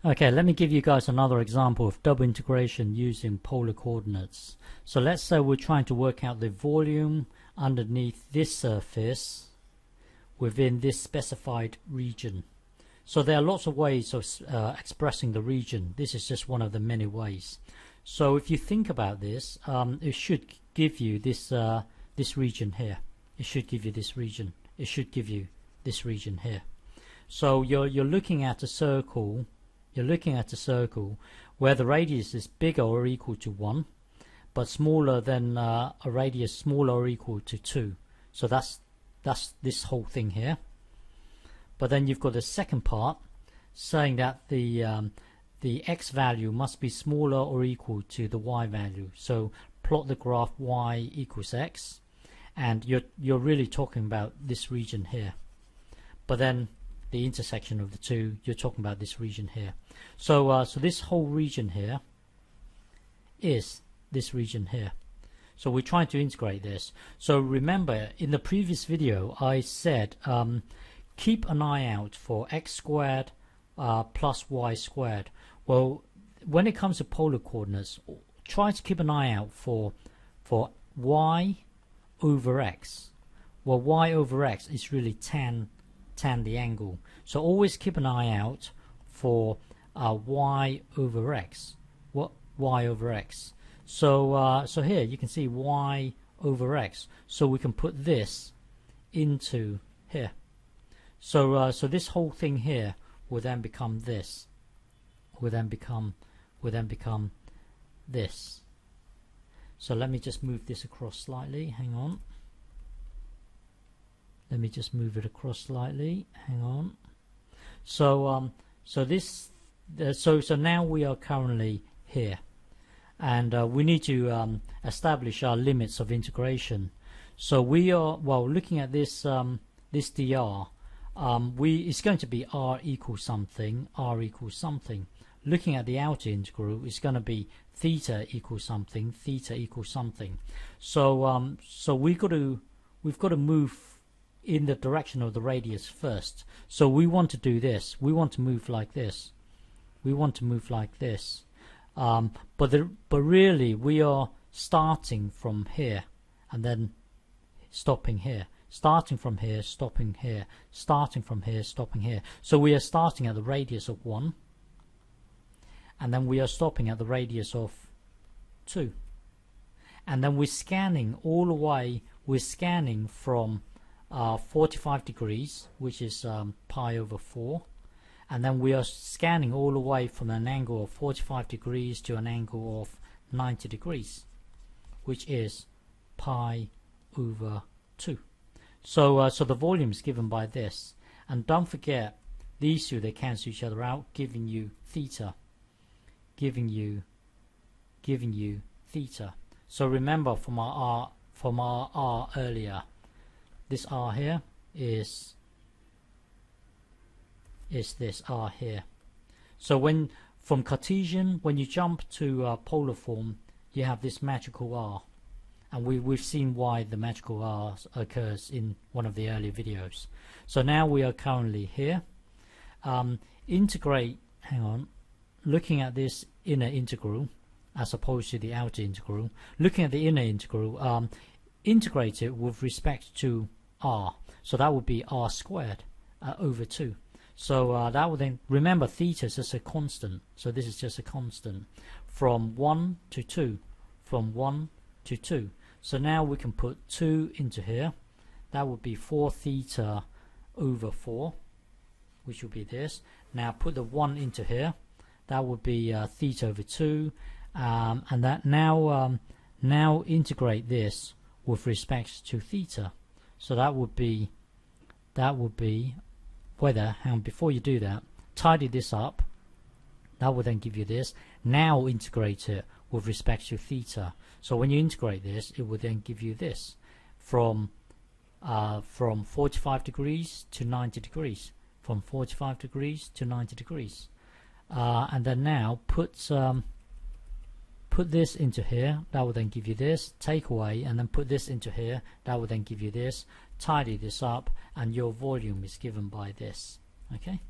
Okay, let me give you guys another example of double integration using polar coordinates. So let's say we're trying to work out the volume underneath this surface within this specified region. So there are lots of ways of expressing the region. This is just one of the many ways. So if you think about this, it should give you this this region here. It should give you this region. It should give you this region here. So you're looking at a circle. You're looking at a circle where the radius is bigger or equal to 1, but smaller than a radius smaller or equal to 2. So that's this whole thing here. But then you've got the second part saying that the x value must be smaller or equal to the y value. So plot the graph y equals x, and you're really talking about this region here. But then the intersection of the two, you're talking about this region here. So so this whole region here is this region here. So we're trying to integrate this. So remember, in the previous video I said keep an eye out for x squared plus y squared. Well, when it comes to polar coordinates, try to keep an eye out for y over x. Well, y over x is really tan the angle. So always keep an eye out for y over x. What y over x? So so here you can see y over x. So we can put this into here. So so this whole thing here will then become this. Will then become this. So let me just move this across slightly. Hang on. Let me just move it across slightly. Hang on. So so this so now we are currently here, and we need to establish our limits of integration. So we are, well, looking at this this dr, it's going to be r equals something, r equals something. Looking at the outer integral, it's going to be theta equals something, theta equals something. So so we've got to move in the direction of the radius first. So we want to do this. We want to move like this. We want to move like this. But really we are starting from here and then stopping here. Starting from here, stopping here. Starting from here, stopping here. So we are starting at the radius of 1, and then we are stopping at the radius of 2. And then we're scanning all the way. We're scanning from 45 degrees, which is pi over 4, and then we are scanning all the way from an angle of 45 degrees to an angle of 90 degrees, which is pi over 2. So so the volume is given by this, and don't forget these two, they cancel each other out, giving you theta, giving you theta. So remember from our r earlier, this r here is this r here. So when from Cartesian, when you jump to polar form, you have this magical r, and we've seen why the magical r occurs in one of the earlier videos. So now we are currently here. Integrate, hang on, looking at this inner integral as opposed to the outer integral. Looking at the inner integral, integrate it with respect to r. So that would be r squared over 2. So that would then, remember theta is just a constant. So this is just a constant from 1 to 2. From 1 to 2. So now we can put 2 into here. That would be 4 theta over 4, which would be this. Now put the 1 into here. That would be theta over 2. And that now integrate this with respect to theta. So that would be whether, hang on, before you do that, tidy this up. That will then give you this. Now integrate it with respect to theta. So when you integrate this, it will then give you this from 45 degrees to 90 degrees. From 45 degrees to 90 degrees. And then now put this into here. That will then give you this. Take away and then put this into here. That will then give you this. Tidy this up, and your volume is given by this. Okay.